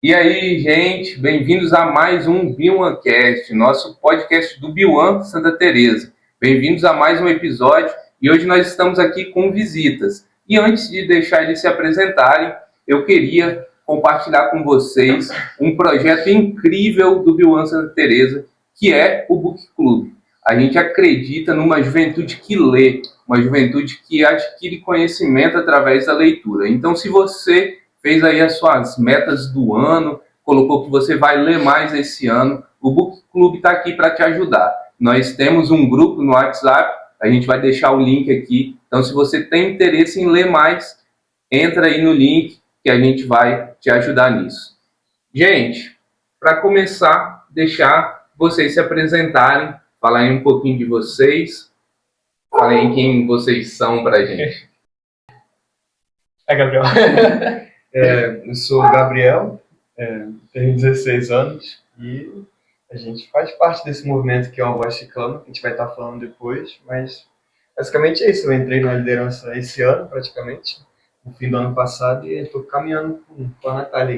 E aí, gente, bem-vindos a mais um B1cast, nosso podcast do B1 Santa Teresa. Bem-vindos a mais um episódio e hoje nós estamos aqui com visitas. E antes de deixar eles se apresentarem, eu queria compartilhar com vocês um projeto incrível do B1 Santa Teresa, que é o Book Club. A gente acredita numa juventude que lê, uma juventude que adquire conhecimento através da leitura. Então, se você fez aí as suas metas do ano, colocou que você vai ler mais esse ano, o Book Club está aqui para te ajudar. Nós temos um grupo no WhatsApp, a gente vai deixar o link aqui. Então, se você tem interesse em ler mais, entra aí no link que a gente vai te ajudar nisso. Gente, para começar, deixar vocês se apresentarem, falar aí um pouquinho de vocês, falar aí quem vocês são para a gente. É, Gabriel. Eu sou o Gabriel, tenho 16 anos e a gente faz parte desse movimento que é o Voz que Clama, que a gente vai estar falando depois, mas basicamente é isso. Eu entrei na liderança esse ano, praticamente, no fim do ano passado, e estou caminhando com a Natália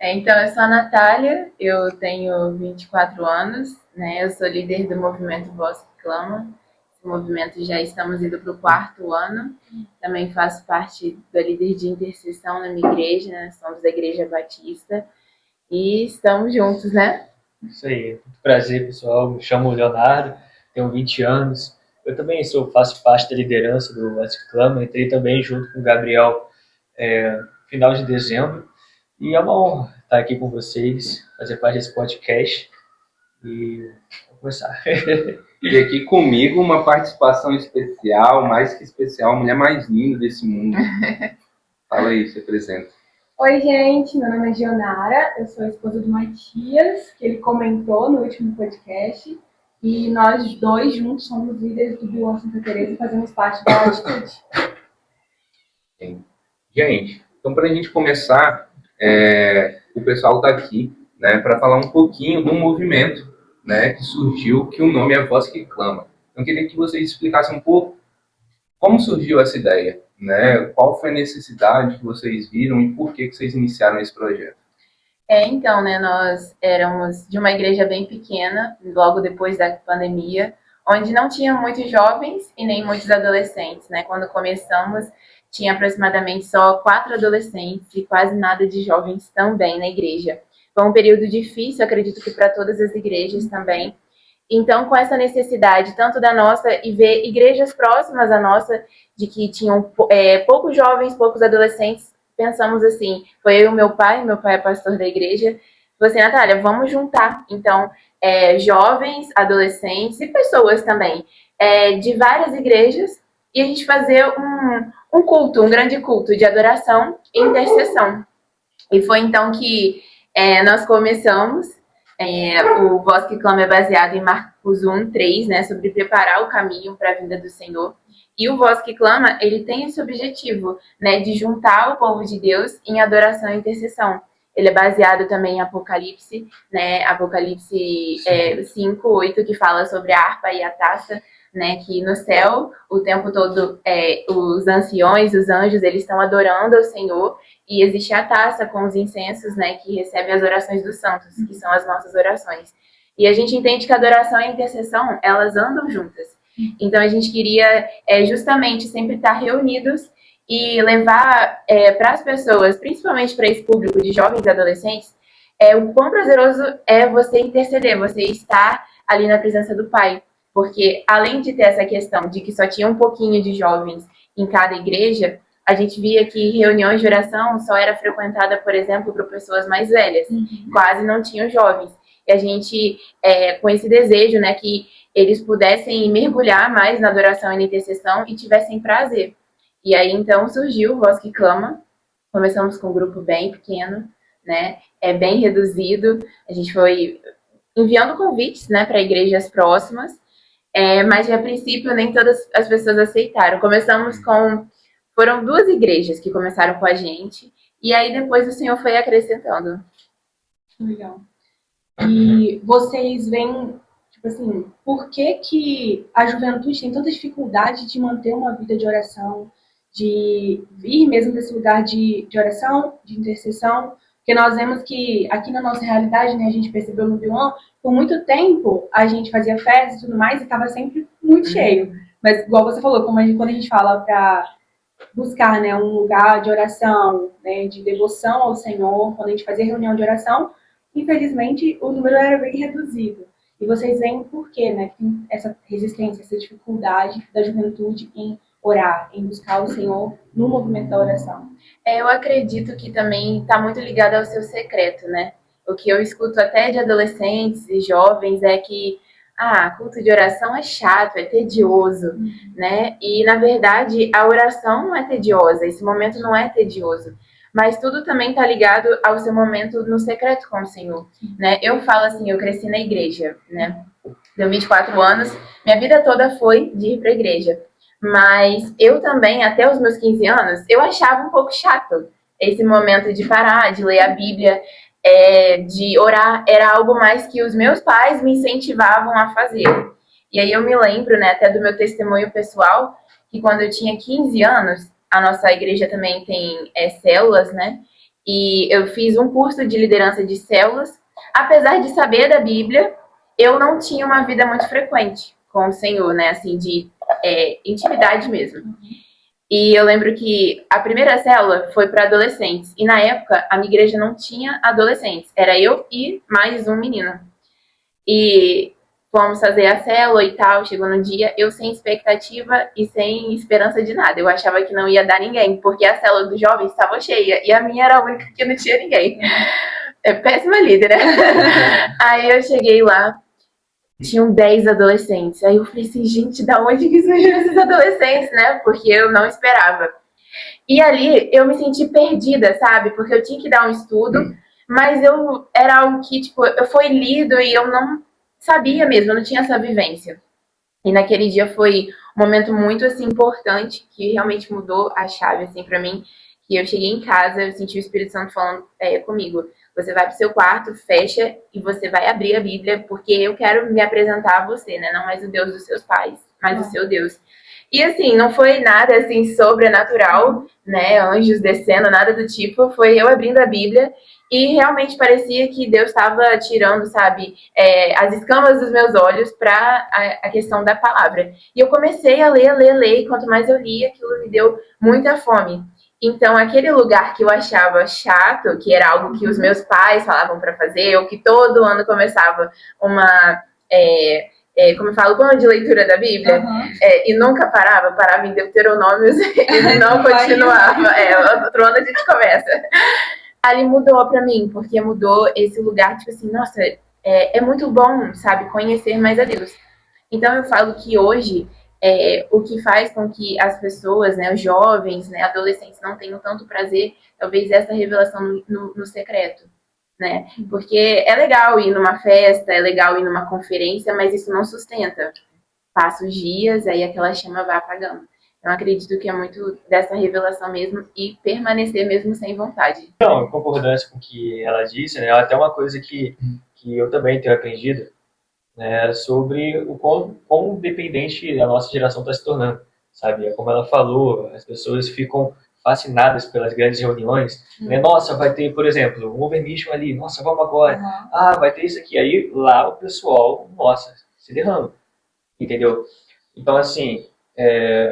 aí. Então, eu sou a Natália, eu tenho 24 anos, né? Eu sou líder do movimento Voz que Clama. Esse movimento já estamos indo para o 4º ano. Também faço parte da líder de intercessão na minha igreja, né? Somos da Igreja Batista e estamos juntos, né? Isso aí, muito prazer, pessoal. Me chamo Leonardo, tenho 20 anos. Eu também faço parte da liderança do Voz que Clama. Entrei também junto com o Gabriel no final de dezembro. E é uma honra estar aqui com vocês, fazer parte desse podcast e vamos começar. E aqui comigo uma participação especial, mais que especial, a mulher mais linda desse mundo. Fala aí, se apresenta. Oi, gente, meu nome é Gionara, eu sou a esposa do Matias, que ele comentou no último podcast, e nós dois juntos somos líderes do B1 Santa Teresa e fazemos parte da Atitude. Gente, então para a gente começar, o pessoal está aqui, né, para falar um pouquinho do movimento, né, que surgiu, que o nome é Voz que Clama. Então, eu queria que vocês explicassem um pouco como surgiu essa ideia, né, qual foi a necessidade que vocês viram e por que vocês iniciaram esse projeto. Então, né, nós éramos de uma igreja bem pequena, logo depois da pandemia, onde não tinha muitos jovens e nem muitos adolescentes, né? Quando começamos, tinha aproximadamente só 4 adolescentes e quase nada de jovens também na igreja. Foi um período difícil, acredito que para todas as igrejas também. Então, com essa necessidade, tanto da nossa, e ver igrejas próximas à nossa, de que tinham poucos jovens, poucos adolescentes, pensamos assim, foi eu e meu pai é pastor da igreja, falou assim, Natália, vamos juntar, então, jovens, adolescentes e pessoas também, de várias igrejas, e a gente fazer um culto, um grande culto de adoração e intercessão. E foi então que nós começamos. O Voz que Clama é baseado em Marcos 1:3, né, sobre preparar o caminho para a vinda do Senhor. E o Voz que Clama, ele tem esse objetivo, né, de juntar o povo de Deus em adoração e intercessão. Ele é baseado também em Apocalipse, né, Apocalipse 5:8, que fala sobre a harpa e a taça, né, que no céu, o tempo todo, os anciões, os anjos, eles estão adorando ao Senhor, e existe a taça com os incensos, né, que recebe as orações dos santos, que são as nossas orações. E a gente entende que a adoração e a intercessão, elas andam juntas. Então a gente queria justamente sempre estar reunidos e levar para as pessoas, principalmente para esse público de jovens e adolescentes, o quão prazeroso é você interceder, você estar ali na presença do Pai. Porque além de ter essa questão de que só tinha um pouquinho de jovens em cada igreja, a gente via que reuniões de oração só era frequentada, por exemplo, por pessoas mais velhas. Quase não tinham jovens. E a gente, com esse desejo, né, que eles pudessem mergulhar mais na adoração e na intercessão e tivessem prazer. E aí, então, surgiu o Voz que Clama. Começamos com um grupo bem pequeno, né, bem reduzido. A gente foi enviando convites, né, para igrejas próximas. Mas, a princípio, nem todas as pessoas aceitaram. Foram 2 igrejas que começaram com a gente, e aí depois o Senhor foi acrescentando. Legal. E vocês veem, tipo assim, por que a juventude tem tanta dificuldade de manter uma vida de oração, de vir mesmo desse lugar de oração, de intercessão? Porque nós vemos que aqui na nossa realidade, né, a gente percebeu no Bion, por muito tempo a gente fazia festa e tudo mais e estava sempre muito cheio. Mas igual você falou, quando a gente fala para buscar, né, um lugar de oração, né, de devoção ao Senhor, quando a gente fazia reunião de oração, infelizmente o número era bem reduzido. E vocês veem por quê, né, que tem essa resistência, essa dificuldade da juventude em orar, em buscar o Senhor no movimento da oração. Eu acredito que também está muito ligado ao seu secreto, né? O que eu escuto até de adolescentes e jovens é que culto de oração é chato, é tedioso, né? E, na verdade, a oração não é tediosa, esse momento não é tedioso. Mas tudo também está ligado ao seu momento no secreto com o Senhor, né? Eu falo assim, eu cresci na igreja, né? Deu 24 anos, minha vida toda foi de ir para a igreja. Mas eu também, até os meus 15 anos, eu achava um pouco chato esse momento de parar, de ler a Bíblia, de orar. Era algo mais que os meus pais me incentivavam a fazer. E aí eu me lembro, né, até do meu testemunho pessoal, que quando eu tinha 15 anos, a nossa igreja também tem células, né? E eu fiz um curso de liderança de células. Apesar de saber da Bíblia, eu não tinha uma vida muito frequente com o Senhor, né? Assim, de intimidade mesmo. E eu lembro que a primeira célula foi para adolescentes. E na época, a minha igreja não tinha adolescentes. Era eu e mais um menino. E fomos fazer a célula e tal. Chegou no dia, eu sem expectativa e sem esperança de nada. Eu achava que não ia dar ninguém, porque a célula dos jovens estava cheia. E a minha era a única que não tinha ninguém. Péssima líder, né? Aí eu cheguei lá. Tinham 10 adolescentes. Aí eu falei assim, gente, da onde que surgiram esses adolescentes, né? Porque eu não esperava. E ali eu me senti perdida, sabe? Porque eu tinha que dar um estudo, mas era algo que, tipo, eu fui lido e eu não sabia mesmo, eu não tinha essa vivência. E naquele dia foi um momento muito, assim, importante, que realmente mudou a chave, assim, pra mim. Que eu cheguei em casa, eu senti o Espírito Santo falando comigo. Você vai pro seu quarto, fecha e você vai abrir a Bíblia, porque eu quero me apresentar a você, né? Não mais o Deus dos seus pais, mas o seu Deus. E assim, não foi nada assim sobrenatural, né? Anjos descendo, nada do tipo. Foi eu abrindo a Bíblia e realmente parecia que Deus estava tirando, sabe, as escamas dos meus olhos para a questão da palavra. E eu comecei a ler. E quanto mais eu lia, aquilo me deu muita fome. Então, aquele lugar que eu achava chato, que era algo que os meus pais falavam para fazer, ou que todo ano começava uma, como eu falo, plano de leitura da Bíblia, e nunca parava em Deuteronômios e não continuava. Outro ano a gente começa. Ali mudou para mim, porque mudou esse lugar, tipo assim, nossa, é muito bom, sabe, conhecer mais a Deus. Então, eu falo que hoje o que faz com que as pessoas, né, os jovens, né, adolescentes não tenham tanto prazer, talvez essa revelação no secreto, né? Porque é legal ir numa festa, é legal ir numa conferência, mas isso não sustenta. Passa os dias, aí aquela chama vai apagando. Então, acredito que é muito dessa revelação mesmo e permanecer mesmo sem vontade. Então, em concordância com o que ela disse, né, até uma coisa que eu também tenho aprendido, né, sobre o quão dependente a nossa geração está se tornando, sabe? Como ela falou, as pessoas ficam fascinadas pelas grandes reuniões, né? Nossa, vai ter, por exemplo, um overmission ali, nossa, vamos agora. Vai ter isso aqui. Aí lá o pessoal, nossa, se derrama, entendeu? Então, assim,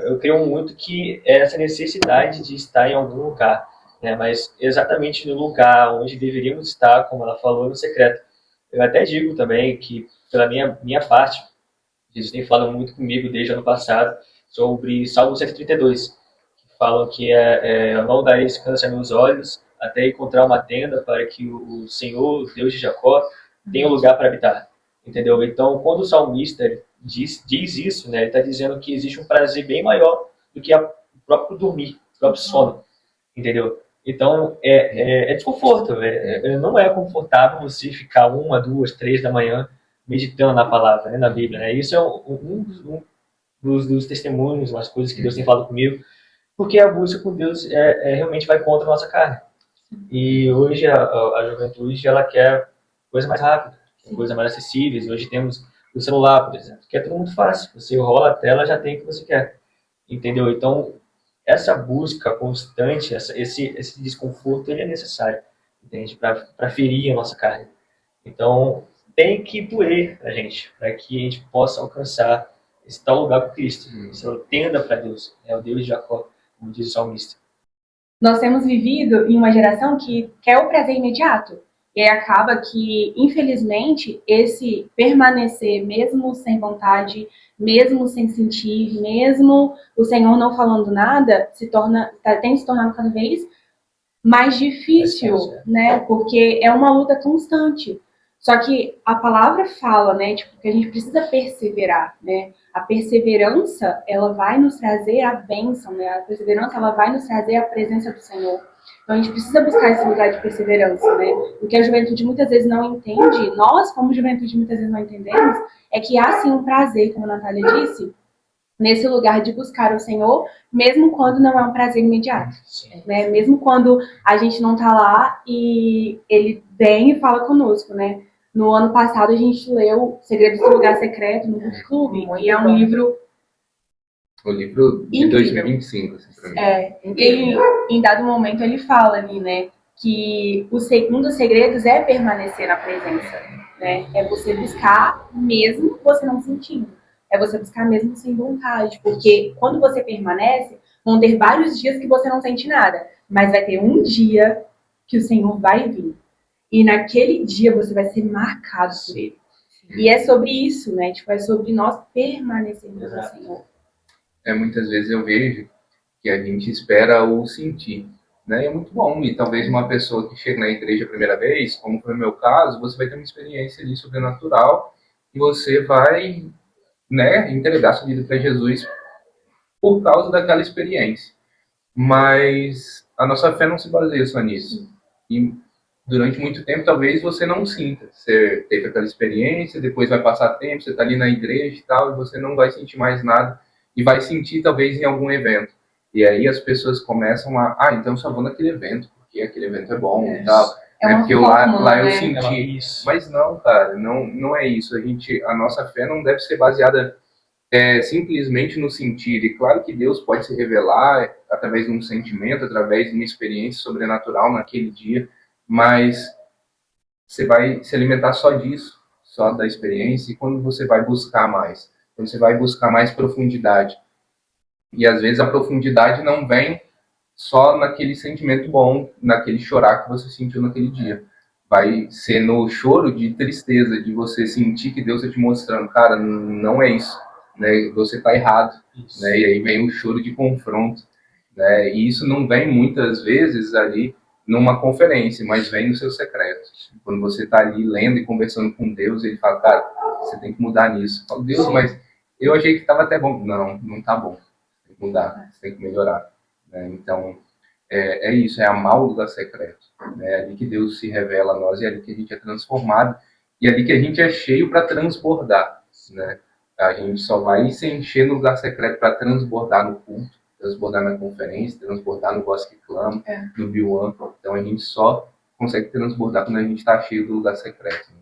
eu creio muito que essa necessidade de estar em algum lugar, né? Mas exatamente no lugar onde deveríamos estar, como ela falou, no secreto. Eu até digo também que, pela minha parte, Jesus tem falado muito comigo desde o ano passado sobre Salmo 132, que falam que eu não darei descanso a meus olhos até encontrar uma tenda para que o Senhor, Deus de Jacó, tenha um lugar para habitar, entendeu? Então, quando o salmista diz isso, né, ele está dizendo que existe um prazer bem maior do que o próprio dormir, o próprio sono, entendeu? Então, é desconforto, não é confortável você ficar 1, 2, 3 da manhã meditando na palavra, né, na Bíblia, né? Isso é um dos testemunhos, umas coisas que Deus tem falado comigo, porque a busca com Deus realmente vai contra a nossa carne. E hoje a juventude, ela quer coisa mais rápida, coisa mais acessíveis. Hoje temos o celular, por exemplo, que é tudo muito fácil. Você rola a tela, já tem o que você quer, entendeu? Então, essa busca constante, esse desconforto, ele é necessário. entende? Para ferir a nossa carne. Então, tem que doer a gente, para que a gente possa alcançar esse tal lugar com Cristo. Essa tenda para Deus, é o Deus de Jacó, como diz o salmista. Nós temos vivido em uma geração que quer o prazer imediato. E aí acaba que, infelizmente, esse permanecer, mesmo sem vontade, mesmo sem sentir, mesmo o Senhor não falando nada, tem se tornado cada vez mais difícil, né? Porque é uma luta constante. Só que a palavra fala, né? Tipo, que a gente precisa perseverar, né? A perseverança, ela vai nos trazer a bênção, né? A perseverança, ela vai nos trazer a presença do Senhor. Então a gente precisa buscar esse lugar de perseverança, né? O que a juventude muitas vezes não entende, nós como juventude muitas vezes não entendemos, é que há sim um prazer, como a Natália disse, nesse lugar de buscar o Senhor, mesmo quando não é um prazer imediato, né? Mesmo quando a gente não tá lá e ele vem e fala conosco, né? No ano passado a gente leu Segredos do Lugar Secreto no Book Club, e é um livro... O livro de incrível. 2025, assim, pra mim. Ele, em dado momento, ele fala ali, né? Que um dos segredos é permanecer na presença, né? É você buscar mesmo você não sentindo. É você buscar mesmo sem vontade. Porque quando você permanece, vão ter vários dias que você não sente nada. Mas vai ter um dia que o Senhor vai vir. E naquele dia você vai ser marcado por ele. E é sobre isso, né? Tipo, é sobre nós permanecermos no Senhor. Muitas vezes eu vejo que a gente espera o sentir, né? E é muito bom. E talvez uma pessoa que chega na igreja a primeira vez, como foi o meu caso, você vai ter uma experiência ali sobrenatural e você vai, né, entregar sua vida para Jesus por causa daquela experiência. Mas a nossa fé não se baseia só nisso. E durante muito tempo, talvez você não sinta. Você teve aquela experiência, depois vai passar tempo, você está ali na igreja e tal, e você não vai sentir mais nada. E vai sentir, talvez, em algum evento. E aí as pessoas começam a... então eu só vou naquele evento, porque aquele evento é bom e tal. Porque lá eu senti. Mas não, cara, não é isso. A nossa fé não deve ser baseada simplesmente no sentir. E claro que Deus pode se revelar através de um sentimento, através de uma experiência sobrenatural naquele dia, mas você vai se alimentar só disso, só da experiência, e quando você vai buscar mais, quando você vai buscar mais profundidade. E às vezes a profundidade não vem só naquele sentimento bom, naquele chorar que você sentiu naquele dia. Vai ser no choro de tristeza, de você sentir que Deus está te mostrando, cara, não é isso, né? Você está errado, né? E aí vem o choro de confronto, né? E isso não vem muitas vezes ali numa conferência, mas vem no seu secreto. Quando você está ali lendo e conversando com Deus, ele fala, cara, você tem que mudar nisso. Eu falo, Deus, mas eu achei que estava até bom. Não está bom. Tem que mudar, você tem que melhorar, né? Então, é isso, é amar o lugar secreto. É ali que Deus se revela a nós, é ali que a gente é transformado, e é ali que a gente é cheio para transbordar, né? A gente só vai se encher no lugar secreto para transbordar no culto, transbordar na conferência, transbordar no Voz que Clama, no Biuan. Então a gente só consegue transbordar quando a gente está cheio do lugar secreto, né?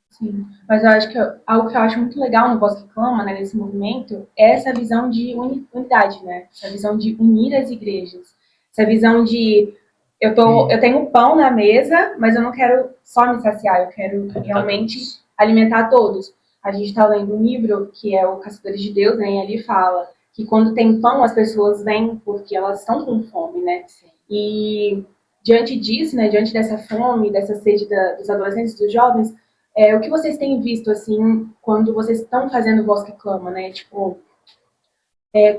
Sim, mas eu acho que algo que eu acho muito legal no Voz que Clama, né, nesse movimento, é essa visão de unidade, né? Essa visão de unir as igrejas. Essa visão de eu tenho pão na mesa, mas eu não quero só me saciar, eu quero realmente alimentar todos. A gente está lendo um livro que é o Caçadores de Deus, né? E ali fala que quando tem pão as pessoas vêm porque elas estão com fome, né? Sim. E diante disso, né? Diante dessa fome, dessa sede dos adolescentes, dos jovens, o que vocês têm visto, assim, quando vocês estão fazendo Voz que Clama, né? Tipo,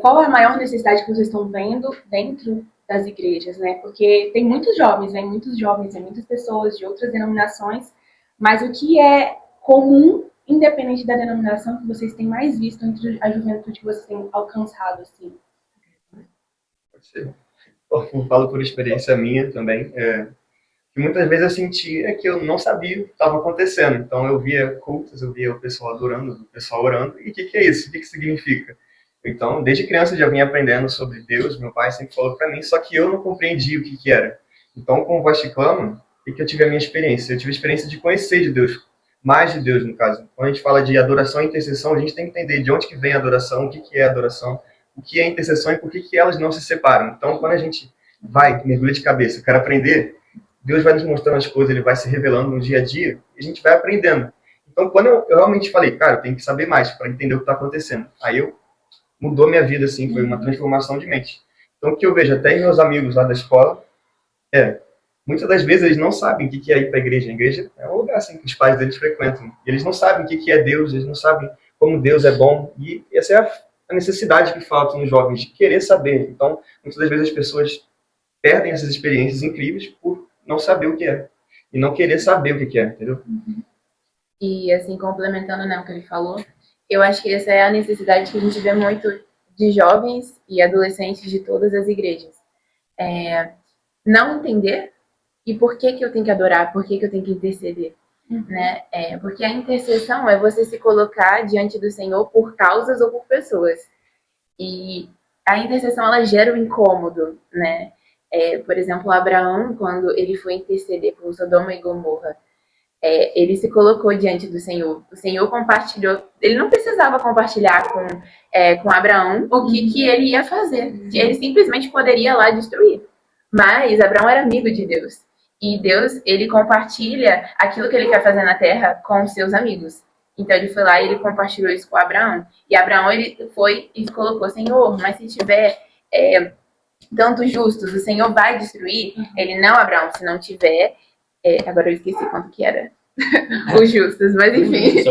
qual é a maior necessidade que vocês estão vendo dentro das igrejas, né? Porque tem muitos jovens, tem muitas pessoas de outras denominações, mas o que é comum, independente da denominação, que vocês têm mais visto entre a juventude que vocês têm alcançado, assim? Pode ser. Eu falo por experiência minha também, que muitas vezes eu sentia que eu não sabia o que estava acontecendo. Então eu via cultos, eu via o pessoal adorando, o pessoal orando, e o que é isso? O que significa? Então, desde criança eu já vinha aprendendo sobre Deus, meu pai sempre falou para mim, só que eu não compreendia o que era. Então, com o Voz que Clama, o que eu tive a minha experiência? Eu tive a experiência de conhecer de Deus, mais de Deus, no caso. Quando a gente fala de adoração e intercessão, a gente tem que entender de onde que vem a adoração, o que é adoração, o que é intercessão e por que elas não se separam. Então, quando a gente vai, mergulha de cabeça, quero aprender, Deus vai nos mostrando as coisas, ele vai se revelando no dia a dia, e a gente vai aprendendo. Então, quando eu realmente falei, cara, eu tenho que saber mais para entender o que está acontecendo. Aí mudou minha vida, assim, foi uma transformação de mente. Então, o que eu vejo até em meus amigos lá da escola muitas das vezes eles não sabem o que é ir para a igreja. A igreja é um lugar assim que os pais deles frequentam. E eles não sabem o que é Deus, eles não sabem como Deus é bom. E essa é a necessidade que falta nos jovens, de querer saber. Então, muitas das vezes as pessoas perdem essas experiências incríveis por não saber o que é. E não querer saber o que é, entendeu? E assim, complementando, né, o que ele falou, eu acho que essa é a necessidade que a gente vê muito de jovens e adolescentes de todas as igrejas. Não entender e por que eu tenho que adorar, por que eu tenho que interceder. Né? Porque a intercessão é você se colocar diante do Senhor por causas ou por pessoas. E a intercessão, ela gera um incômodo, né? Por exemplo, Abraão, quando ele foi interceder por Sodoma e Gomorra, ele se colocou diante do Senhor. O Senhor compartilhou. Ele não precisava compartilhar com Abraão o que ele ia fazer. Ele simplesmente poderia lá destruir. Mas Abraão era amigo de Deus. E Deus, ele compartilha aquilo que ele quer fazer na terra com os seus amigos. Então ele foi lá e ele compartilhou isso com Abraão. E Abraão, ele foi e colocou, Senhor, mas se tiver tantos justos, o Senhor vai destruir? Ele, não, Abraão, se não tiver... agora eu esqueci quanto que era os justos, mas enfim.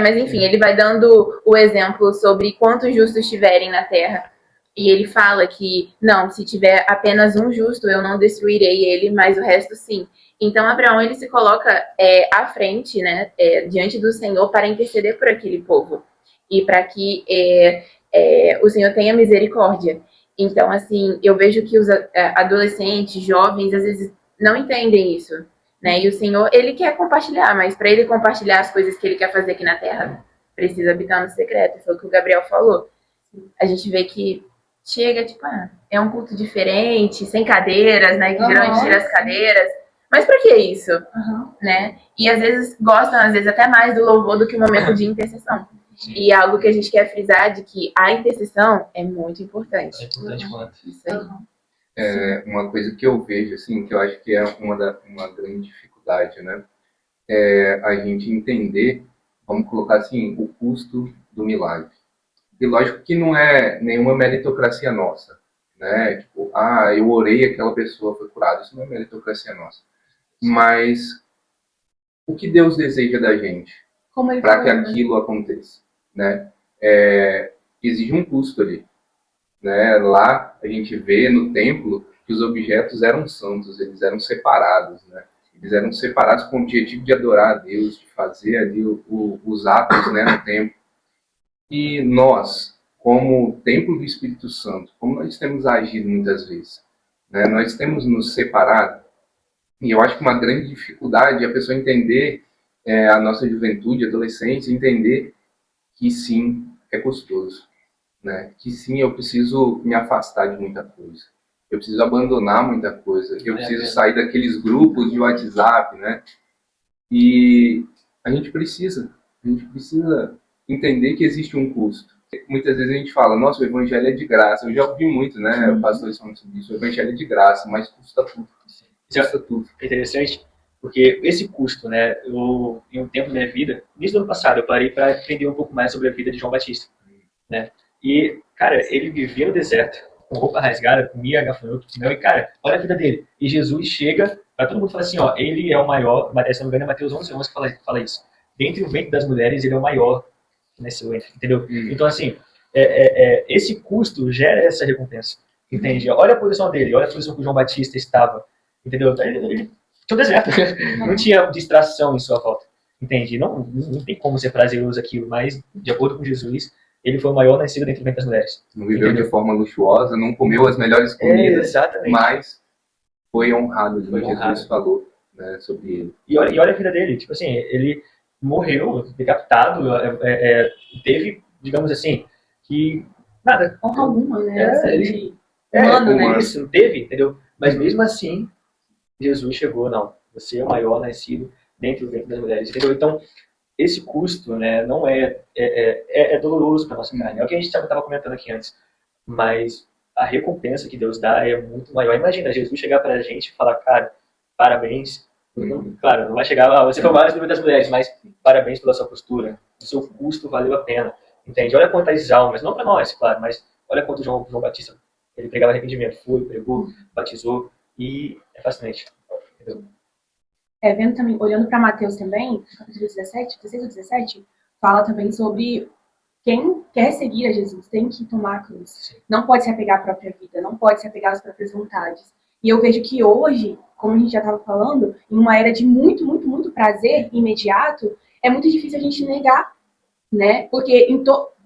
Mas enfim, ele vai dando o exemplo sobre quantos justos tiverem na terra. E ele fala que, não, se tiver apenas um justo, eu não destruirei ele, mas o resto sim. Então, Abraão, ele se coloca à frente, né, diante do Senhor para interceder por aquele povo. E para que o Senhor tenha misericórdia. Então, assim, eu vejo que os adolescentes, jovens, às vezes não entendem isso, né? E o Senhor, ele quer compartilhar, mas para ele compartilhar as coisas que ele quer fazer aqui na Terra, precisa habitar no secreto. Foi o que o Gabriel falou. A gente vê que chega, tipo, é um culto diferente, sem cadeiras, né? Que geralmente tira as cadeiras. Mas pra que isso? Né? E às vezes gostam, às vezes até mais do louvor do que o momento de intercessão. Sim. E algo que a gente quer frisar de que a intercessão é muito importante. É importante quanto. Isso aí. Uma coisa que eu vejo, assim, que eu acho que é uma grande dificuldade, né? A gente entender, vamos colocar assim, o custo do milagre. E lógico que não é nenhuma meritocracia nossa, né? Tipo, eu orei, aquela pessoa foi curada. Isso não é meritocracia nossa. Mas o que Deus deseja da gente para que aquilo aconteça, né? Exige um custo ali, né? Lá a gente vê no templo que os objetos eram santos, eles eram separados, né? Eles eram separados com o objetivo de adorar a Deus, de fazer ali os atos, né, no templo. E nós, como templo do Espírito Santo, como nós temos agido muitas vezes, né? Nós temos nos separado. E eu acho que uma grande dificuldade é a pessoa entender, a nossa juventude, adolescente, entender que sim, é custoso, né? Que sim, eu preciso me afastar de muita coisa. Eu preciso abandonar muita coisa. Eu preciso sair daqueles grupos de WhatsApp, né? E a gente precisa entender que existe um custo. Muitas vezes a gente fala, nossa, o evangelho é de graça. Eu já ouvi muito, né? O pastor falando sobre isso. O evangelho é de graça, mas custa tudo. Custa tudo. É interessante, porque esse custo, né? Em um tempo da minha vida, desde o ano passado, eu parei para aprender um pouco mais sobre a vida de João Batista, né? E, cara, ele vivia no deserto, com roupa rasgada, comia gafanhoto, e, cara, olha a vida dele. E Jesus chega para todo mundo e fala assim, ó, ele é o maior, se não me engano é Mateus 11 que fala isso. Dentre o ventre das mulheres, ele é o maior nesse ventre, entendeu? Então, assim, esse custo gera essa recompensa, entende? Olha a posição dele, olha a posição que o João Batista estava, entendeu? Ele tinha um deserto, não tinha distração em sua volta, entende? Não tem como ser prazeroso aquilo, mas, de acordo com Jesus, ele foi o maior nascido dentro do ventre das mulheres. Não viveu, entendeu? De forma luxuosa, não comeu as melhores comidas, mas foi honrado, como Jesus falou, né, sobre ele. E olha a vida dele, tipo assim, ele morreu decapitado, teve, digamos assim, que nada. Honra alguma, né? Humano, né? Isso, não teve, entendeu? Mas mesmo assim, Jesus chegou, não, você é o maior nascido dentro do ventre das mulheres, entendeu? Então, esse custo, né, não é doloroso para nossa carne. É o que a gente estava comentando aqui antes. Mas a recompensa que Deus dá é muito maior. Imagina Jesus chegar para a gente e falar, cara, parabéns. Claro, não vai chegar a você foi o maior número das mulheres, mas parabéns pela sua postura. O seu custo valeu a pena. Entende? Olha quantas almas, não para nós, claro, mas olha quanto João Batista, ele pregava arrependimento, foi, pregou, batizou, e é fascinante. Entendeu? Vendo também, olhando para Mateus também, capítulo 17, 16 ou 17, fala também sobre quem quer seguir a Jesus tem que tomar a cruz. Sim. Não pode se apegar à própria vida, não pode se apegar às próprias vontades. E eu vejo que hoje, como a gente já estava falando, em uma era de muito, muito, muito prazer imediato, é muito difícil a gente negar, né? Porque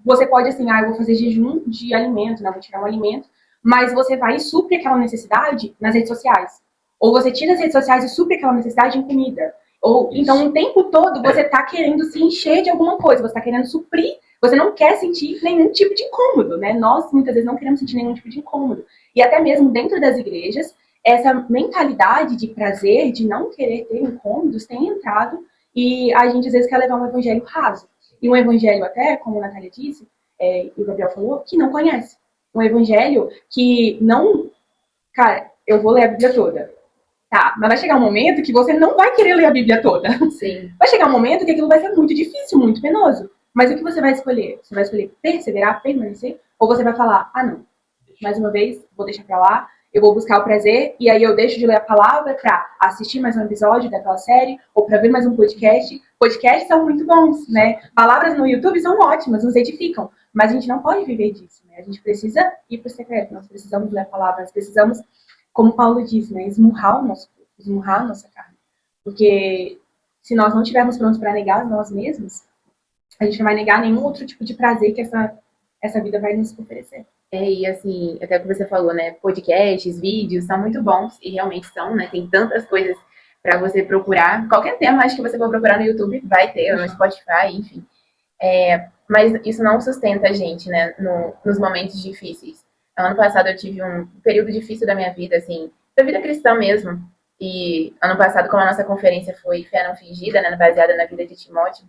você pode, assim, eu vou fazer jejum de alimento, né? Vou tirar um alimento, mas você vai e supre aquela necessidade nas redes sociais. Ou você tira as redes sociais e supre aquela necessidade em comida. Ou, então, o tempo todo, você está querendo se encher de alguma coisa, você está querendo suprir, você não quer sentir nenhum tipo de incômodo, né? Nós, muitas vezes, não queremos sentir nenhum tipo de incômodo. E até mesmo dentro das igrejas, essa mentalidade de prazer, de não querer ter incômodos, tem entrado e a gente, às vezes, quer levar um evangelho raso. E um evangelho até, como a Natália disse, e o Gabriel falou, que não conhece. Um evangelho que não... Cara, eu vou ler a Bíblia toda. Tá, mas vai chegar um momento que você não vai querer ler a Bíblia toda. Sim. Vai chegar um momento que aquilo vai ser muito difícil, muito penoso. Mas o que você vai escolher? Você vai escolher perseverar, permanecer? Ou você vai falar, não, mais uma vez, vou deixar pra lá, eu vou buscar o prazer, e aí eu deixo de ler a palavra pra assistir mais um episódio daquela série, ou pra ver mais um podcast. Podcasts são muito bons, né? Palavras no YouTube são ótimas, nos edificam. Mas a gente não pode viver disso, né? A gente precisa ir pro secreto, nós precisamos ler a palavra, nós precisamos, como Paulo diz, né? Esmurrar o nosso corpo, esmurrar a nossa carne. Porque se nós não estivermos prontos para negar nós mesmos, a gente não vai negar nenhum outro tipo de prazer que essa vida vai nos oferecer. E assim, até o que você falou, né? Podcasts, vídeos são muito bons e realmente são, né? Tem tantas coisas para você procurar. Qualquer tema, acho que você for procurar no YouTube, vai ter, no Spotify, enfim. Mas isso não sustenta a gente, né? Nos momentos difíceis. Ano passado eu tive um período difícil da minha vida, assim, da vida cristã mesmo. E ano passado, como a nossa conferência foi Fé Não Fingida, né? Baseada na vida de Timóteo,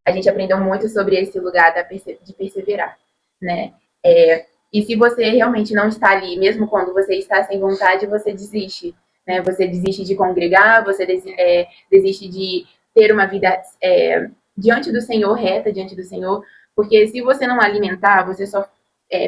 a gente aprendeu muito sobre esse lugar de perseverar, né? E se você realmente não está ali, mesmo quando você está sem vontade, você desiste, né? Você desiste de congregar, você desiste de ter uma vida diante do Senhor, reta diante do Senhor, porque se você não alimentar, você só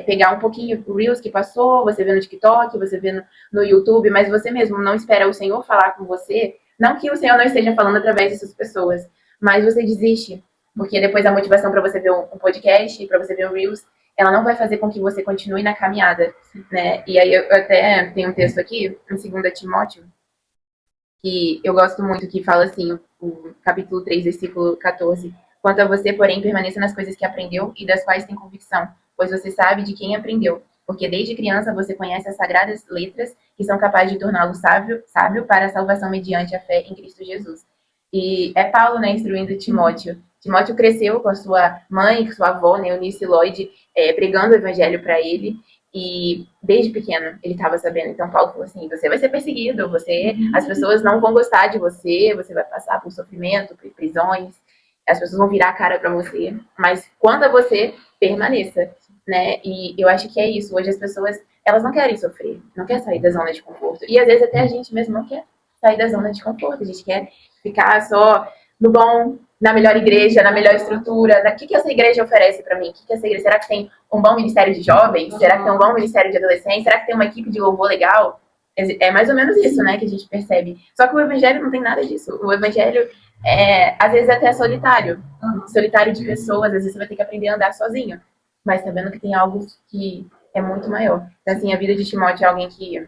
pegar um pouquinho o Reels que passou, você vê no TikTok, você vê no YouTube, mas você mesmo não espera o Senhor falar com você, não que o Senhor não esteja falando através dessas pessoas, mas você desiste, porque depois a motivação para você ver um podcast, para você ver um Reels, ela não vai fazer com que você continue na caminhada, né? E aí eu até tenho um texto aqui, em 2 Timóteo, que eu gosto muito, que fala assim, o capítulo 3, versículo 14. Quanto a você, porém, permaneça nas coisas que aprendeu e das quais tem convicção, pois você sabe de quem aprendeu, porque desde criança você conhece as sagradas letras que são capazes de torná-lo sábio para a salvação mediante a fé em Cristo Jesus. E é Paulo, né, instruindo Timóteo. Timóteo cresceu com a sua mãe, com sua avó, né, Eunice e Lloyd, pregando o evangelho para ele, e desde pequeno ele estava sabendo. Então Paulo falou assim, você vai ser perseguido, as pessoas não vão gostar de você, você vai passar por sofrimento, por prisões, as pessoas vão virar a cara para você, mas quando a você, permaneça, né? E eu acho que é isso. Hoje as pessoas, elas não querem sofrer, não querem sair da zona de conforto. E às vezes até a gente mesmo não quer sair da zona de conforto, a gente quer ficar só no bom, na melhor igreja, na melhor estrutura. O que essa igreja oferece para mim? Essa igreja? Será que tem um bom ministério de jovens? Será que tem um bom ministério de adolescentes? Será que tem uma equipe de louvor legal? É mais ou menos isso, né, que a gente percebe. Só que o evangelho não tem nada disso. O evangelho às vezes até solitário. Solitário de pessoas, às vezes você vai ter que aprender a andar sozinho. Mas sabendo que tem algo que é muito maior. Então, assim, a vida de Timóteo é alguém que,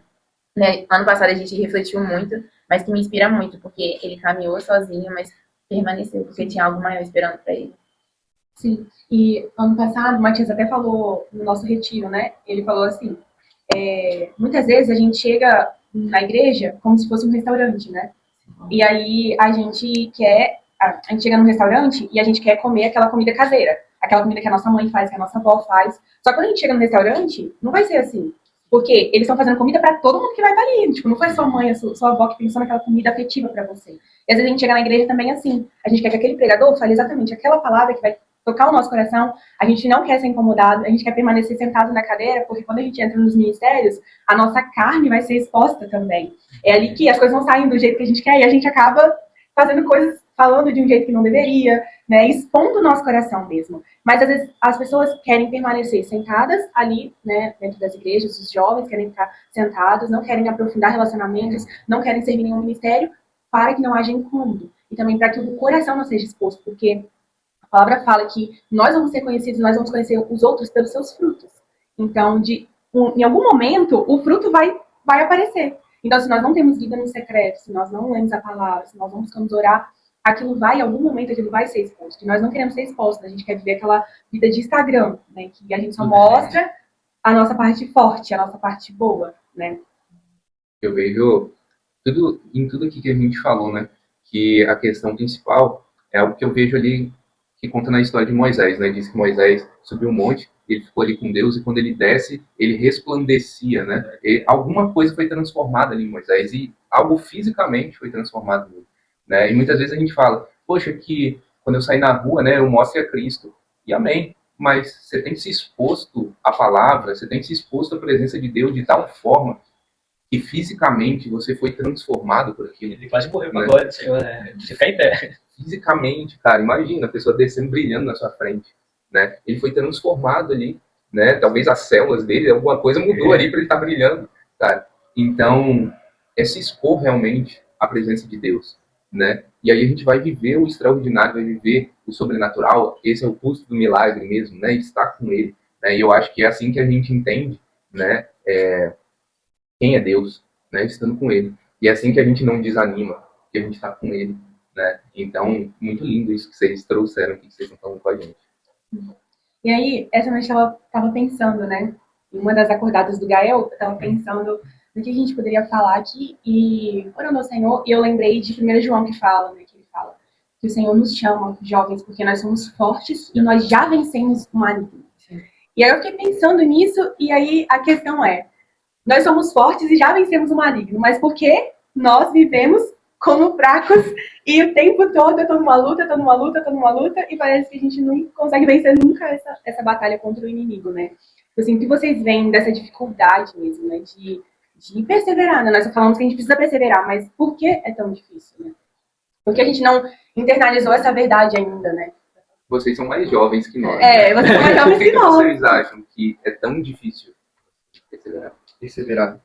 né, ano passado a gente refletiu muito, mas que me inspira muito, porque ele caminhou sozinho, mas permaneceu, porque tinha algo maior esperando para ele. Sim, e ano passado o Matias até falou no nosso retiro, né? Ele falou assim, muitas vezes a gente chega na igreja como se fosse um restaurante, né? E aí a gente chega num restaurante e a gente quer comer aquela comida caseira, aquela comida que a nossa mãe faz, que a nossa avó faz. Só que quando a gente chega no restaurante, não vai ser assim. Porque eles estão fazendo comida para todo mundo que vai estar ali. Tipo, não foi sua mãe, sua avó que pensou naquela comida afetiva para você. E às vezes a gente chega na igreja também assim. A gente quer que aquele pregador fale exatamente aquela palavra que vai tocar o nosso coração, a gente não quer ser incomodado, a gente quer permanecer sentado na cadeira, porque quando a gente entra nos ministérios, a nossa carne vai ser exposta também. É ali que as coisas não saem do jeito que a gente quer e a gente acaba fazendo coisas, falando de um jeito que não deveria, né, expondo o nosso coração mesmo. Mas às vezes as pessoas querem permanecer sentadas ali, né, dentro das igrejas, os jovens querem ficar sentados, não querem aprofundar relacionamentos, não querem servir nenhum ministério, para que não haja incômodo. E também para que o coração não seja exposto, porque a palavra fala que nós vamos ser conhecidos, nós vamos conhecer os outros pelos seus frutos. Então, em algum momento, o fruto vai aparecer. Então, se nós não temos vida no secreto, se nós não lemos a palavra, se nós não buscamos orar, em algum momento, aquilo vai ser exposto. E nós não queremos ser expostos, a gente quer viver aquela vida de Instagram, né? Que a gente só mostra a nossa parte forte, a nossa parte boa, né? Eu vejo em tudo aqui que a gente falou, né? Que a questão principal é algo que eu vejo ali, que conta na história de Moisés, né? Diz que Moisés subiu um monte, ele ficou ali com Deus, e quando ele desce, ele resplandecia, né? E alguma coisa foi transformada ali em Moisés, e algo fisicamente foi transformado nele, né? E muitas vezes a gente fala, poxa, que quando eu sair na rua, né, eu mostre a Cristo. E amém. Mas você tem que se exposto à palavra, você tem que se exposto à presença de Deus de tal forma que fisicamente você foi transformado por aquilo. Ele quase morreu com a glória do Senhor, né? Você fica em pé. Fisicamente, cara, imagina a pessoa descendo brilhando na sua frente, né? Ele foi transformado ali, né? Talvez as células dele, alguma coisa mudou ali para ele estar brilhando, cara. Então, é se expor realmente à presença de Deus, né? E aí a gente vai viver o extraordinário, vai viver o sobrenatural. Esse é o custo do milagre mesmo, né? Estar com ele, né? E eu acho que é assim que a gente entende, né? Quem é Deus, né? Estando com ele. E é assim que a gente não desanima, que a gente está com ele, né? Então, muito lindo isso que vocês trouxeram aqui, que vocês estão falando com a gente. E aí, essa noite eu estava pensando, né? Em uma das acordadas do Gael, eu estava pensando no que a gente poderia falar aqui, e orando ao Senhor, e eu lembrei de 1 João que fala, né? Que ele fala que o Senhor nos chama, jovens, porque nós somos fortes e nós já vencemos o maligno. E aí eu fiquei pensando nisso, e aí a questão é, nós somos fortes e já vencemos o maligno, mas por que nós vivemos como fracos e o tempo todo eu tô numa luta, e parece que a gente não consegue vencer nunca essa batalha contra o inimigo, né? Assim, o que vocês veem dessa dificuldade mesmo, né? De perseverar, né? Nós falamos que a gente precisa perseverar, mas por que é tão difícil, né? Porque a gente não internalizou essa verdade ainda, né? Vocês são mais jovens que nós. Vocês são mais jovens Por que nós. vocês acham que é tão difícil perseverar?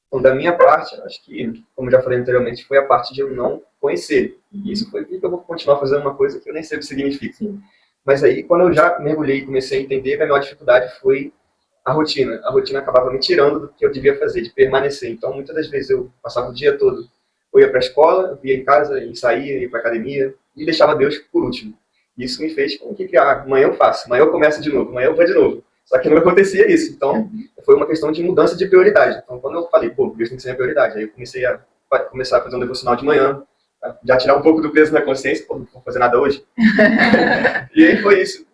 Então, da minha parte, acho que, como já falei anteriormente, foi a parte de eu não conhecer. E isso foi que eu vou continuar fazendo uma coisa que eu nem sei o que significa. Sim. Mas aí, quando eu já mergulhei e comecei a entender, a maior dificuldade foi a rotina. A rotina acabava me tirando do que eu devia fazer, de permanecer. Então, muitas das vezes eu passava o dia todo, eu ia para a escola, eu via em casa, e saía, ia para a academia, e deixava Deus por último. Isso me fez com que, amanhã eu faço, amanhã eu começo de novo, amanhã eu vou de novo. Só que não acontecia isso. Então, foi uma questão de mudança de prioridade. Então, quando eu falei, Deus tem que ser a prioridade, aí eu comecei a fazer um devocional de manhã, já tirar um pouco do peso na consciência, não vou fazer nada hoje. E aí foi isso.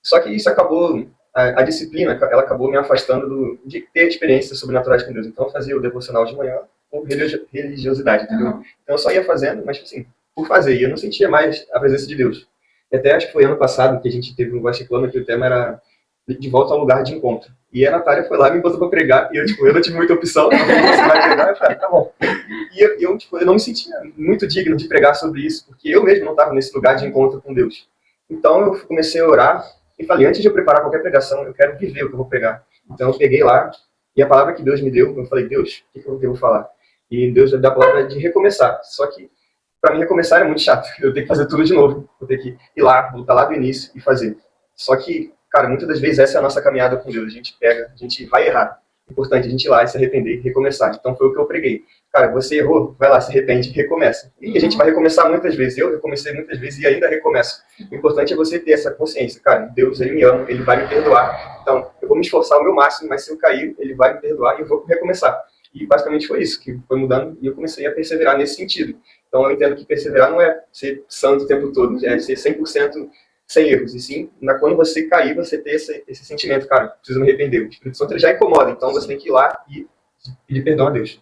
Só que isso acabou, a disciplina, ela acabou me afastando de ter experiências sobrenaturais com Deus. Então, eu fazia o devocional de manhã por religiosidade, entendeu? Então, eu só ia fazendo, mas assim, por fazer. E eu não sentia mais a presença de Deus. E até acho que foi ano passado que a gente teve um Vasticlano, que o tema era de volta ao lugar de encontro. E a Natália foi lá e me botou pra pregar, e eu não tive muita opção, você vai pregar? Eu falei, tá bom. E eu não me sentia muito digno de pregar sobre isso, porque eu mesmo não estava nesse lugar de encontro com Deus. Então eu comecei a orar, e falei, antes de eu preparar qualquer pregação, eu quero viver o que eu vou pregar. Então eu peguei lá, e a palavra que Deus me deu, eu falei, Deus, o que eu devo falar? E Deus me deu a palavra de recomeçar. Só que, para mim, recomeçar é muito chato. Eu tenho que fazer tudo de novo. Eu tenho que ir lá, voltar lá do início e fazer. Só que, cara, muitas das vezes essa é a nossa caminhada com Deus. A gente pega, a gente vai errar. É importante a gente ir lá e se arrepender e recomeçar. Então foi o que eu preguei. Cara, você errou, vai lá, se arrepende, recomeça. E a gente vai recomeçar muitas vezes. Eu recomecei muitas vezes e ainda recomeço. O importante é você ter essa consciência. Cara, Deus, Ele me ama, Ele vai me perdoar. Então, eu vou me esforçar ao meu máximo, mas se eu cair, Ele vai me perdoar e eu vou recomeçar. E basicamente foi isso, que foi mudando e eu comecei a perseverar nesse sentido. Então eu entendo que perseverar não é ser santo o tempo todo, é ser 100% sem erros. E sim, quando você cair, você ter esse sentimento, cara, preciso me arrepender. O Espírito Santo ele já incomoda, então você tem que ir lá e pedir perdão a Deus.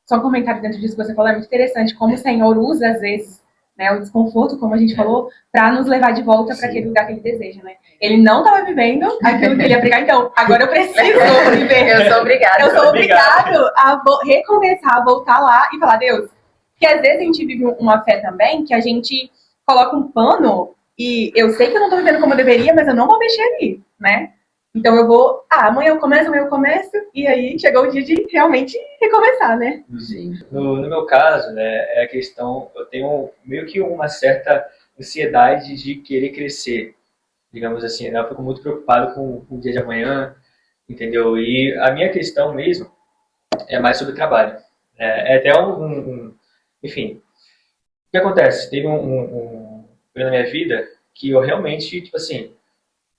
Só um comentário dentro disso que você falou, é muito interessante como o Senhor usa, às vezes, né, o desconforto, como a gente falou, para nos levar de volta para aquele lugar que ele deseja, né? Ele não estava vivendo aquilo que ele ia pregar, então agora eu preciso viver. Eu sou obrigada. Eu sou obrigado a recomeçar, a voltar lá e falar, Deus, porque às vezes a gente vive uma fé também que a gente coloca um pano e eu sei que eu não tô vivendo como eu deveria, mas eu não vou mexer ali, né? Então eu vou, amanhã eu começo, e aí chegou o dia de realmente recomeçar, né? Sim. No meu caso, né, é a questão, eu tenho meio que uma certa ansiedade de querer crescer, digamos assim, né? Eu fico muito preocupado com o dia de amanhã, entendeu? E a minha questão mesmo é mais sobre trabalho. É até enfim, o que acontece? Teve um período na minha vida que eu realmente, tipo assim,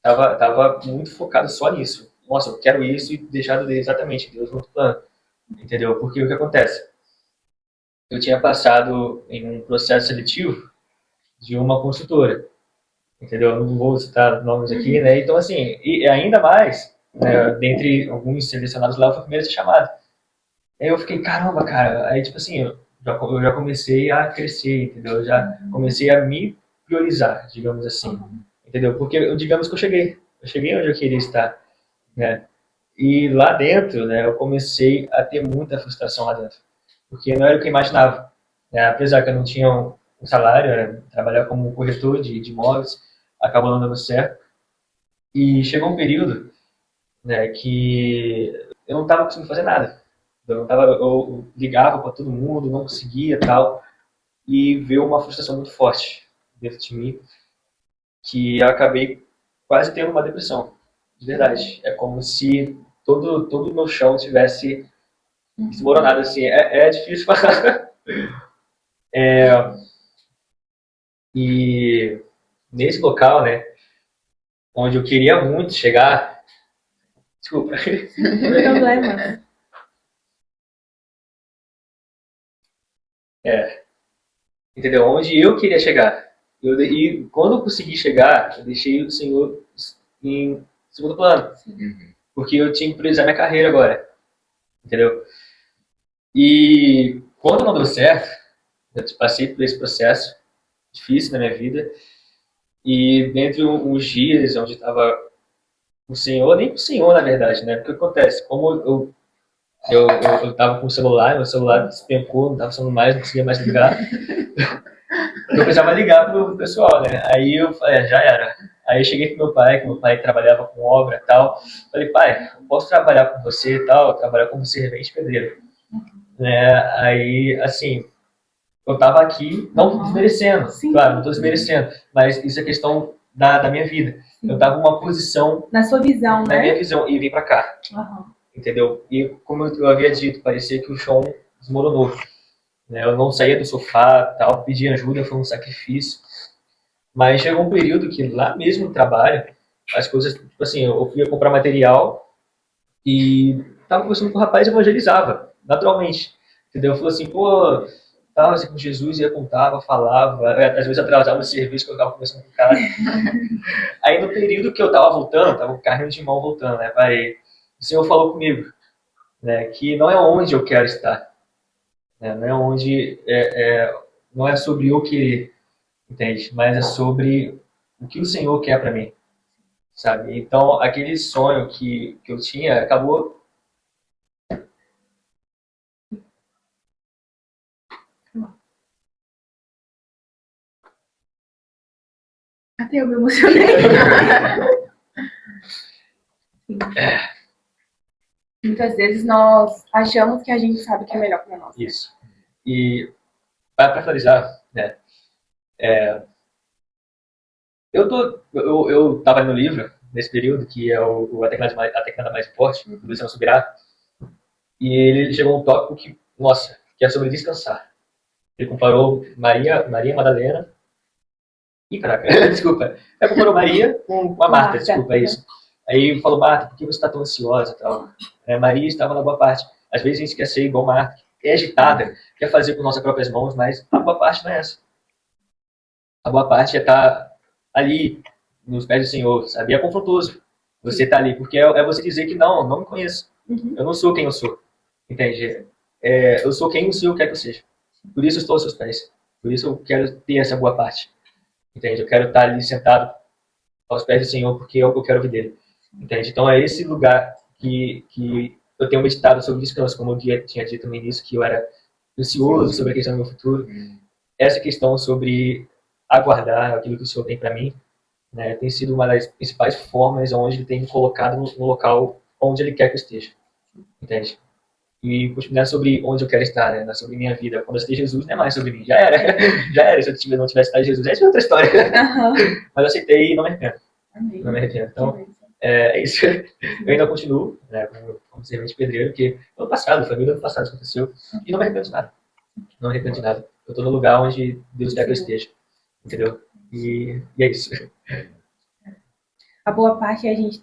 tava muito focado só nisso. Nossa, eu quero isso e deixar exatamente Deus no outro plano, entendeu? Porque o que acontece? Eu tinha passado em um processo seletivo de uma consultora, entendeu? Eu não vou citar nomes aqui, né? Então, assim, e ainda mais, né, dentre alguns selecionados lá, eu fui o primeiro a ser chamado. Aí eu fiquei, caramba, cara. Aí, tipo assim, eu já comecei a crescer, entendeu? Eu já comecei a me priorizar, digamos assim, entendeu? Porque, digamos que eu cheguei onde eu queria estar, né? E lá dentro, né, eu comecei a ter muita frustração lá dentro, porque não era o que eu imaginava, né? Apesar que eu não tinha um salário, era trabalhar como corretor de imóveis, acabou não dando certo. E chegou um período, né, que eu não estava conseguindo fazer nada. Eu ligava para todo mundo, não conseguia tal, e veio uma frustração muito forte dentro de mim, que eu acabei quase tendo uma depressão, de verdade. É como se todo o meu chão tivesse desmoronado, assim. É difícil falar. E nesse local, né, onde eu queria muito chegar, desculpa, Não tem problema. entendeu? Onde eu queria chegar. E quando eu consegui chegar, eu deixei o Senhor em segundo plano. Porque eu tinha que priorizar minha carreira agora. Entendeu? E quando não deu certo, eu passei por esse processo difícil na minha vida. E dentre os dias onde estava o Senhor, nem o Senhor, na verdade, né? Porque o que acontece? Como eu tava com o celular, meu celular despencou, não tava funcionando mais, não conseguia mais ligar. Eu precisava ligar pro pessoal, né? Aí eu falei, já era. Aí eu cheguei pro meu pai, que meu pai trabalhava com obra e tal. Falei, pai, eu posso trabalhar com você e tal, trabalhar como servente pedreiro. Né? Aí, assim, eu tava aqui, não desmerecendo, claro, não tô desmerecendo, mas isso é questão da minha vida. Eu tava numa posição... Na sua visão, na né? minha visão, e vim pra cá. Entendeu? E como eu havia dito, parecia que o chão desmoronou. Né? Eu não saía do sofá, tal, pedir ajuda, foi um sacrifício. Mas chegou um período que lá mesmo no trabalho, as coisas, tipo assim, eu fui comprar material e tava conversando com o rapaz e evangelizava, naturalmente. Entendeu? Falou assim, pô, tava assim, com Jesus, ia contava, falava, às vezes atrasava o serviço que eu tava conversando com o cara. Aí no período que eu tava voltando, tava com o carrinho de mão voltando, né, parei. O Senhor falou comigo, né, que não é onde eu quero estar, né, não é onde, não é sobre eu querer, entende? Mas é sobre o que o Senhor quer para mim, sabe? Então, aquele sonho que eu tinha acabou... Até eu me emocionei. Muitas vezes nós achamos que a gente sabe o que é melhor para nós. Isso. E, para finalizar, né, eu tava no livro, nesse período, que é A Tecnada Mais Forte, do Luciano Subirá, e ele chegou a um tópico que, nossa, que é sobre descansar. Ele comparou Maria Madalena, caraca, desculpa, ele comparou Maria com a Marta, desculpa, é isso. Aí falou, Marta, por que você está tão ansiosa e tal? Maria estava na boa parte. Às vezes a gente quer ser igual Marta, é agitada, quer fazer com nossas próprias mãos, mas a boa parte não é essa. A boa parte é estar ali, nos pés do Senhor, sabe? E é confrontoso você estar ali, porque é você dizer que não me conheço. Eu não sou quem eu sou, entende? Eu sou quem o Senhor quer que eu seja. Por isso eu estou aos seus pés, Por isso eu quero ter essa boa parte. Entende? Eu quero estar ali sentado aos pés do Senhor, porque é o que eu quero ouvir dele. Entende? Então é esse lugar que eu tenho meditado sobre isso, como eu tinha dito no início, que eu era ansioso sobre a questão do meu futuro. Essa questão sobre aguardar aquilo que o Senhor tem para mim, né, tem sido uma das principais formas onde ele tem me colocado no local onde ele quer que eu esteja. Entende? E continuar sobre onde eu quero estar, né? Não é sobre minha vida. Quando eu aceitei Jesus, não é mais sobre mim. Já era. Já era. Se eu não tivesse estado em Jesus, essa é outra história. Mas eu aceitei e não me arrependo. Amém. Não me arrependo. Então, é isso. Eu ainda continuo, né, como servente pedreiro, porque ano passado, foi ano passado que aconteceu, e não me arrependo de nada. Não me arrependo de nada. Eu estou no lugar onde Deus quer que eu esteja. Entendeu? E é isso. A boa parte é a gente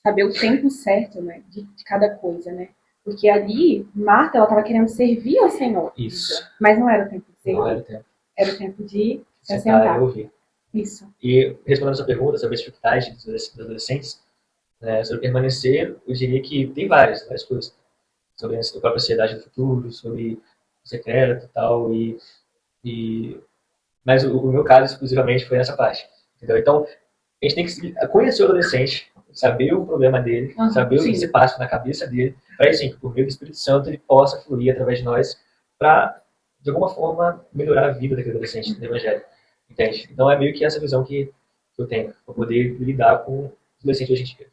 saber o tempo certo, né, de cada coisa, né? Porque ali, Marta, ela estava querendo servir ao Senhor. Isso. Mas não era o tempo de servir. Não era o tempo. Era o tempo de Sentar sentar. e ouvir. Isso. E respondendo a sua pergunta sobre as dificuldades dos adolescentes, né, sobre permanecer, eu diria que tem várias coisas. Sobre a própria ansiedade do futuro, sobre o secreto e tal. Mas o meu caso, exclusivamente, foi essa parte. Entendeu? Então, a gente tem que conhecer o adolescente, saber o problema dele, saber o que se passa na cabeça dele, para assim, que por meio do Espírito Santo ele possa fluir através de nós para, de alguma forma, melhorar a vida daquele adolescente do Evangelho. Entende? Então é meio que essa visão que eu tenho, para poder lidar com o adolescente hoje em dia.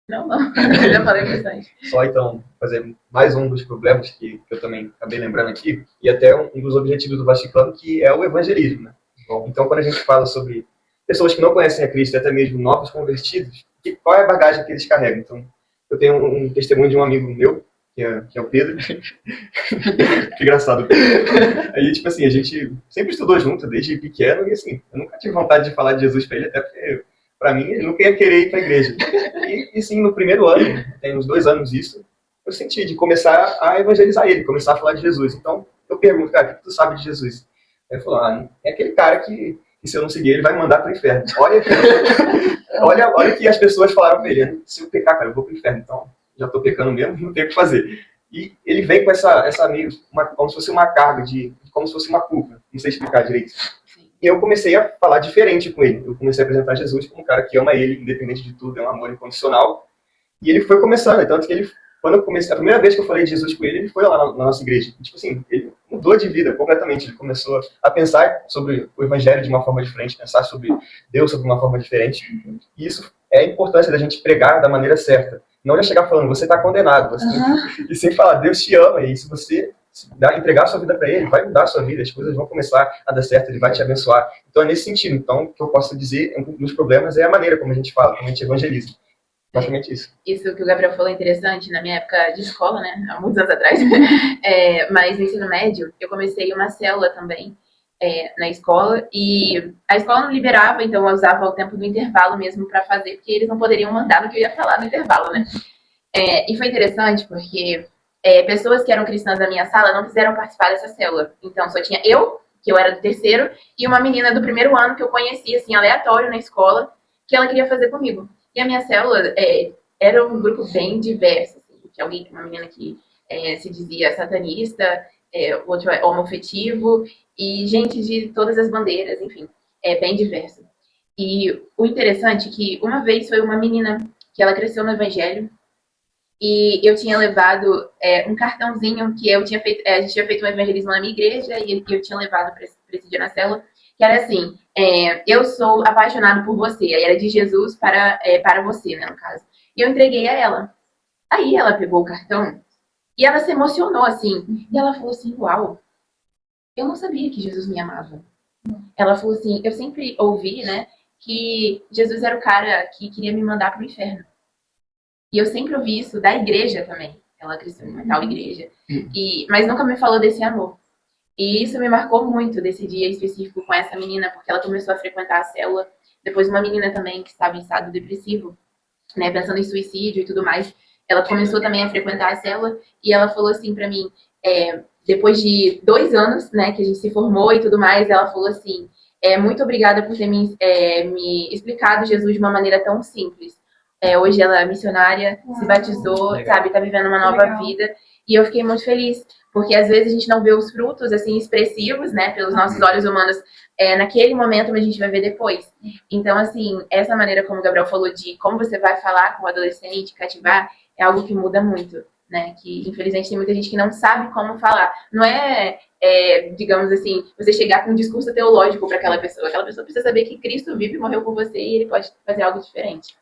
Não. Eu já falei bastante. Só então fazer mais um dos problemas que eu também acabei lembrando aqui, e até um dos objetivos do Vasticlano, que é o evangelismo, né? Bom, então quando a gente fala sobre pessoas que não conhecem a Cristo, até mesmo novos convertidos, qual é a bagagem que eles carregam? Então, eu tenho um testemunho de um amigo meu, que é o Pedro. Que engraçado. Aí, tipo assim, a gente sempre estudou junto, desde pequeno, e assim, eu nunca tive vontade de falar de Jesus pra ele, até porque, pra mim, ele nunca ia querer ir pra igreja. E sim, no primeiro ano, tem uns 2 anos isso, eu senti de começar a evangelizar ele, começar a falar de Jesus. Então, eu pergunto, cara, o que tu sabe de Jesus? Aí ele falou, é aquele cara que se eu não seguir, ele vai me mandar pro inferno. Olha que as pessoas falaram pra ele, se eu pecar, cara, eu vou pro inferno, então já tô pecando mesmo, não tenho o que fazer. E ele vem com essa meio, como se fosse uma carga, como se fosse uma culpa, não sei explicar direito. E eu comecei a falar diferente com ele. Eu comecei a apresentar Jesus como um cara que ama ele, independente de tudo, é um amor incondicional. E ele foi começando, tanto que quando eu comecei, a primeira vez que eu falei de Jesus com ele, ele foi lá na nossa igreja. Tipo assim, ele mudou de vida completamente. Ele começou a pensar sobre o evangelho de uma forma diferente, pensar sobre Deus sobre uma forma diferente. E isso é a importância da gente pregar da maneira certa. Não já chegar falando, você está condenado. E sem falar, Deus te ama. E se você entregar a sua vida para ele, vai mudar a sua vida. As coisas vão começar a dar certo, ele vai te abençoar. Então é nesse sentido. Então, o que eu posso dizer, um dos problemas é a maneira como a gente fala, como a gente evangeliza. Basicamente isso. Isso que o Gabriel falou é interessante, na minha época de escola, né, há muitos anos atrás, mas no ensino médio, eu comecei uma célula também na escola, e a escola não liberava, então eu usava o tempo do intervalo mesmo para fazer, porque eles não poderiam mandar no que eu ia falar no intervalo, né. E foi interessante porque pessoas que eram cristãs da minha sala não quiseram participar dessa célula, então só tinha eu, que eu era do terceiro, e uma menina do primeiro ano que eu conhecia, assim, aleatório na escola, que ela queria fazer comigo. E a minha célula era um grupo bem diverso. Assim. Tinha uma menina que se dizia satanista, outro homofetivo, e gente de todas as bandeiras, enfim, bem diverso. E o interessante é que uma vez foi uma menina que ela cresceu no evangelho, e eu tinha levado um cartãozinho que eu tinha feito, a gente tinha feito um evangelismo na minha igreja, e eu tinha levado para esse dia na célula, que era assim, eu sou apaixonado por você. Aí era de Jesus para você, né, no caso. E eu entreguei a ela. Aí ela pegou o cartão e ela se emocionou, assim. E ela falou assim, uau, eu não sabia que Jesus me amava. Ela falou assim, eu sempre ouvi, né, que Jesus era o cara que queria me mandar para o inferno. E eu sempre ouvi isso da igreja também. Ela cresceu numa tal igreja. Mas nunca me falou desse amor. E isso me marcou muito desse dia específico com essa menina, porque ela começou a frequentar a célula. Depois uma menina também que estava em estado depressivo, né, pensando em suicídio e tudo mais, ela começou também a frequentar a célula e ela falou assim pra mim, depois de 2 anos, né, que a gente se formou e tudo mais, ela falou assim, muito obrigada por ter me explicado Jesus de uma maneira tão simples. Hoje ela é missionária, se batizou, legal. sabe, tá vivendo uma nova vida. E eu fiquei muito feliz, Porque às vezes a gente não vê os frutos assim expressivos, né, pelos nossos olhos humanos naquele momento, mas a gente vai ver depois. Então, assim, essa maneira como o Gabriel falou de como você vai falar com o adolescente, cativar, é algo que muda muito, né? Que infelizmente tem muita gente que não sabe como falar. Não digamos assim, você chegar com um discurso teológico para aquela pessoa. Aquela pessoa precisa saber que Cristo vive e morreu por você e ele pode fazer algo diferente.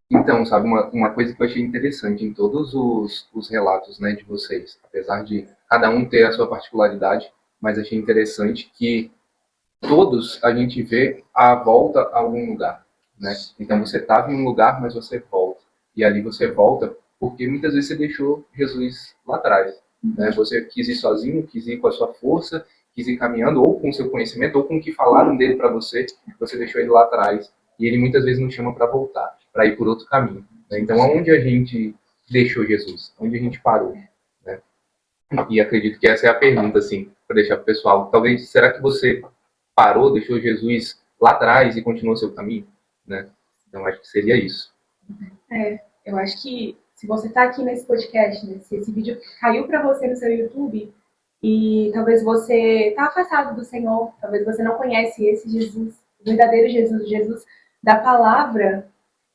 Então, sabe, uma coisa que eu achei interessante em todos os relatos, né, de vocês, apesar de cada um ter a sua particularidade, mas achei interessante que todos a gente vê a volta a algum lugar, né? Então você estava em um lugar, mas você volta. E ali você volta porque muitas vezes você deixou Jesus lá atrás, né? Você quis ir sozinho, quis ir com a sua força, quis ir caminhando, ou com o seu conhecimento, ou com o que falaram dele para você, você deixou ele lá atrás. E ele muitas vezes nos chama para voltar, para ir por outro caminho, né? Então, aonde a gente deixou Jesus? Onde a gente parou, né? E acredito que essa é a pergunta, assim, para deixar para o pessoal. Talvez, será que você parou, deixou Jesus lá atrás e continuou seu caminho, né? Então, acho que seria isso. Eu acho que se você está aqui nesse podcast, né, se esse vídeo caiu para você no seu YouTube e talvez você está afastado do Senhor, talvez você não conhece esse Jesus, o verdadeiro Jesus, o Jesus da palavra,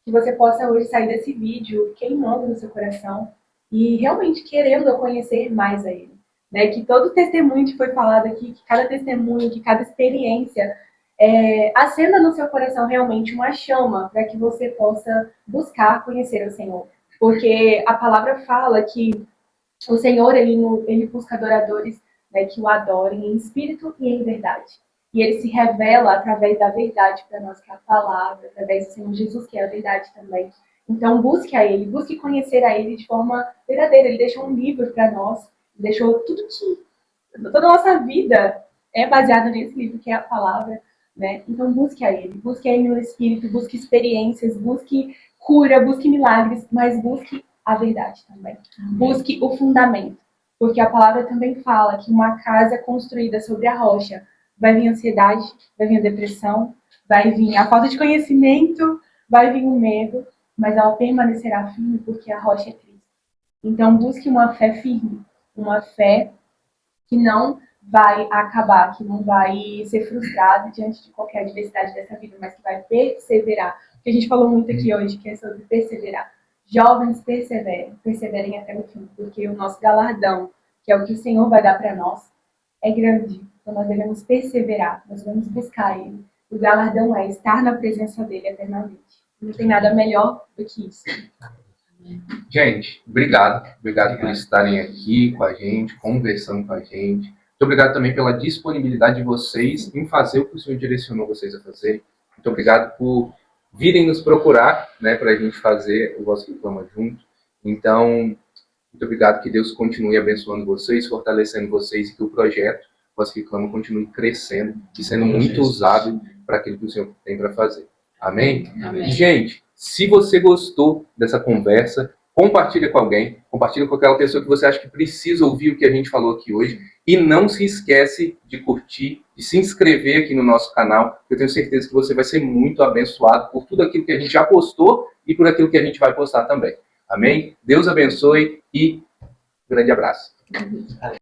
que você possa hoje sair desse vídeo queimando no seu coração e realmente querendo conhecer mais a Ele. Né? Que todo testemunho que foi falado aqui, que cada testemunho, que cada experiência acenda no seu coração realmente uma chama para que você possa buscar conhecer o Senhor. Porque a palavra fala que o Senhor, ele busca adoradores, né, que o adorem em espírito e em verdade. E ele se revela através da verdade para nós, que é a palavra, através do Senhor Jesus, que é a verdade também. Então, busque a Ele, busque conhecer a Ele de forma verdadeira. Ele deixou um livro para nós, deixou tudo que... Toda a nossa vida é baseada nesse livro, que é a palavra, né? Então, busque a Ele no Espírito, busque experiências, busque cura, busque milagres, mas busque a verdade também. Busque o fundamento, porque a palavra também fala que uma casa construída sobre a rocha vai vir a ansiedade, vai vir a depressão, vai vir a falta de conhecimento, vai vir o medo, mas ela permanecerá firme porque a rocha é Cristo. Então, busque uma fé firme, uma fé que não vai acabar, que não vai ser frustrada diante de qualquer adversidade dessa vida, mas que vai perseverar. O que a gente falou muito aqui hoje, que é sobre perseverar. Jovens, perseverem até o fim, porque o nosso galardão, que é o que o Senhor vai dar para nós, é grande. Então nós devemos perseverar, nós devemos buscar Ele. O galardão é estar na presença dEle eternamente. Não tem nada melhor do que isso. Gente, obrigado. Obrigado por estarem aqui com a gente, conversando com a gente. Muito obrigado também pela disponibilidade de vocês em fazer o que o Senhor direcionou vocês a fazer. Muito obrigado por virem nos procurar, né, para a gente fazer o Voz que Clama junto. Então, muito obrigado, que Deus continue abençoando vocês, fortalecendo vocês e que o projeto Voz que Clama continue crescendo e sendo muito usado para aquilo que o Senhor tem para fazer. Amém? Amém. Gente, se você gostou dessa conversa, compartilha com alguém, compartilha com aquela pessoa que você acha que precisa ouvir o que a gente falou aqui hoje. E não se esquece de curtir, de se inscrever aqui no nosso canal. Eu tenho certeza que você vai ser muito abençoado por tudo aquilo que a gente já postou e por aquilo que a gente vai postar também. Amém? Deus abençoe e grande abraço.